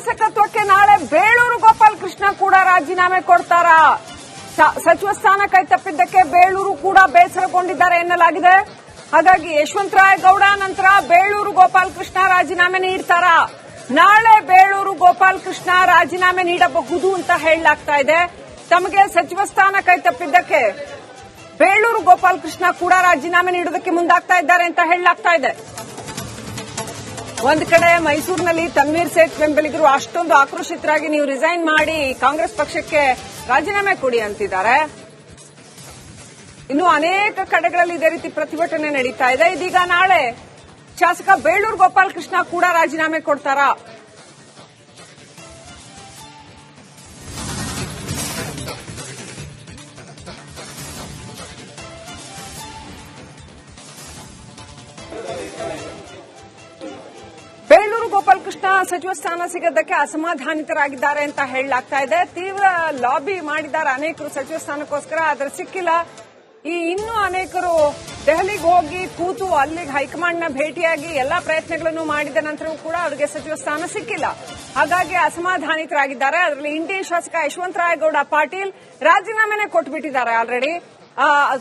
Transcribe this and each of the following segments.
ಶಾಸಕತ್ವಕ್ಕೆ ನಾಳೆ ಬೇಳೂರು ಗೋಪಾಲ್ ಕೃಷ್ಣ ಕೂಡ ರಾಜೀನಾಮೆ ಕೊಡ್ತಾರಾ? ಸಚಿವ ಸ್ಥಾನ ಕೈತಪ್ಪಿದ್ದಕ್ಕೆ ಬೇಳೂರು ಕೂಡ ಬೇಸರಗೊಂಡಿದ್ದಾರೆ ಎನ್ನಲಾಗಿದೆ. ಹಾಗಾಗಿ ಯಶವಂತರಾಯ ಗೌಡ ನಂತರ ಬೇಳೂರು ಗೋಪಾಲ್ ಕೃಷ್ಣ ರಾಜೀನಾಮೆ ನೀಡ್ತಾರಾ? ನಾಳೆ ಬೇಳೂರು ಗೋಪಾಲ್ ಕೃಷ್ಣ ರಾಜೀನಾಮೆ ನೀಡಬಹುದು ಅಂತ ಹೇಳಲಾಗ್ತಾ ಇದೆ. ತಮಗೆ ಸಚಿವ ಸ್ಥಾನ ಕೈತಪ್ಪಿದ್ದಕ್ಕೆ ಬೇಳೂರು ಗೋಪಾಲ್ ಕೃಷ್ಣ ಕೂಡ ರಾಜೀನಾಮೆ ನೀಡುವುದಕ್ಕೆ ಮುಂದಾಗ್ತಾ ಇದ್ದಾರೆ ಅಂತ ಹೇಳಲಾಗ್ತಾ ಇದೆ. ಒಂದ್ ಕಡೆ ಮೈಸೂರಿನಲ್ಲಿ ತನ್ವೀರ್ ಸೇಠ್ ಬೆಂಬಲಿಗರು ಅಷ್ಟೊಂದು ಆಕ್ರೋಶಿತರಾಗಿ ನೀವು ರಿಸೈನ್ ಮಾಡಿ ಕಾಂಗ್ರೆಸ್ ಪಕ್ಷಕ್ಕೆ ರಾಜೀನಾಮೆ ಕೊಡಿ ಅಂತಿದ್ದಾರೆ. ಇನ್ನು ಅನೇಕ ಕಡೆಗಳಲ್ಲಿ ಇದೇ ರೀತಿ ಪ್ರತಿಭಟನೆ ನಡೀತಾ ಇದೆ. ಇದೀಗ ನಾಳೆ ಶಾಸಕ ಬೇಳೂರು ಗೋಪಾಲ್ ಕೃಷ್ಣ ಕೂಡ ರಾಜೀನಾಮೆ ಕೊಡ್ತಾರಾ? ಬೇಳೂರು ಗೋಪಾಲ್ ಕೃಷ್ಣ ಸಚಿವ ಸ್ಥಾನ ಸಿಗದಕ್ಕೆ ಅಸಮಾಧಾನಿತರಾಗಿದ್ದಾರೆ ಅಂತ ಹೇಳಲಾಗ್ತಾ ಇದೆ. ತೀವ್ರ ಲಾಬಿ ಮಾಡಿದ್ದಾರೆ ಅನೇಕರು ಸಚಿವ ಸ್ಥಾನಕ್ಕೋಸ್ಕರ, ಆದರೆ ಸಿಕ್ಕಿಲ್ಲ. ಇನ್ನೂ ಅನೇಕರು ದೆಹಲಿಗೆ ಹೋಗಿ ಕೂತು ಅಲ್ಲಿಗೆ ಹೈಕಮಾಂಡ್ನ ಭೇಟಿಯಾಗಿ ಎಲ್ಲಾ ಪ್ರಯತ್ನಗಳನ್ನು ಮಾಡಿದ ನಂತರವೂ ಕೂಡ ಅವರಿಗೆ ಸಚಿವ ಸ್ಥಾನ ಸಿಕ್ಕಿಲ್ಲ. ಹಾಗಾಗಿ ಅಸಮಾಧಾನಿತರಾಗಿದ್ದಾರೆ. ಅದರಲ್ಲಿ ಇಂಡಿ ಶಾಸಕ ಯಶವಂತರಾಯಗೌಡ ಪಾಟೀಲ್ ರಾಜೀನಾಮೆನೇ ಕೊಟ್ಟುಬಿಟ್ಟಿದ್ದಾರೆ ಆಲ್ರೆಡಿ.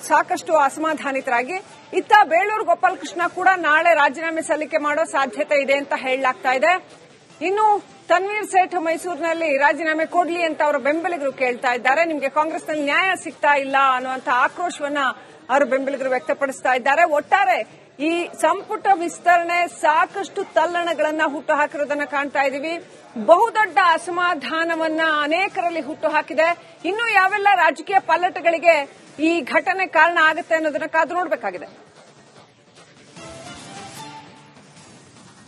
ಸಾಕಷ್ಟು ಅಸಮಾಧಾನಿತರಾಗಿ ಇತ್ತ ಬೇಳೂರು ಗೋಪಾಲ್ ಕೃಷ್ಣ ಕೂಡ ನಾಳೆ ರಾಜೀನಾಮೆ ಸಲ್ಲಿಕೆ ಮಾಡೋ ಸಾಧ್ಯತೆ ಇದೆ ಅಂತ ಹೇಳಲಾಗ್ತಾ ಇದೆ. ಇನ್ನು ತನ್ವೀರ್ ಸೇಠ್ ಮೈಸೂರಿನಲ್ಲಿ ರಾಜೀನಾಮೆ ಕೊಡ್ಲಿ ಅಂತ ಅವರ ಬೆಂಬಲಿಗರು ಕೇಳ್ತಾ ಇದ್ದಾರೆ. ನಿಮಗೆ ಕಾಂಗ್ರೆಸ್ನಲ್ಲಿ ನ್ಯಾಯ ಸಿಗ್ತಾ ಇಲ್ಲ ಅನ್ನುವಂಥ ಆಕ್ರೋಶವನ್ನ ಅವರ ಬೆಂಬಲಿಗರು ವ್ಯಕ್ತಪಡಿಸ್ತಾ ಇದ್ದಾರೆ. ಒಟ್ಟಾರೆ ಈ ಸಂಪುಟ ವಿಸ್ತರಣೆ ಸಾಕಷ್ಟು ತಲ್ಲಣಗಳನ್ನ ಹುಟ್ಟು ಹಾಕಿರೋದನ್ನ ಕಾಣ್ತಾ ಇದೀವಿ. ಬಹುದೊಡ್ಡ ಅಸಮಾಧಾನವನ್ನ ಅನೇಕರಲ್ಲಿ ಹುಟ್ಟು ಹಾಕಿದೆ. ಇನ್ನು ಯಾವೆಲ್ಲ ರಾಜಕೀಯ ಪಲ್ಲಟಗಳಿಗೆ ಈ ಘಟನೆ ಕಾರಣ ಆಗುತ್ತೆ ಅನ್ನೋದನ್ನ ಕಾದು ನೋಡಬೇಕಾಗಿದೆ.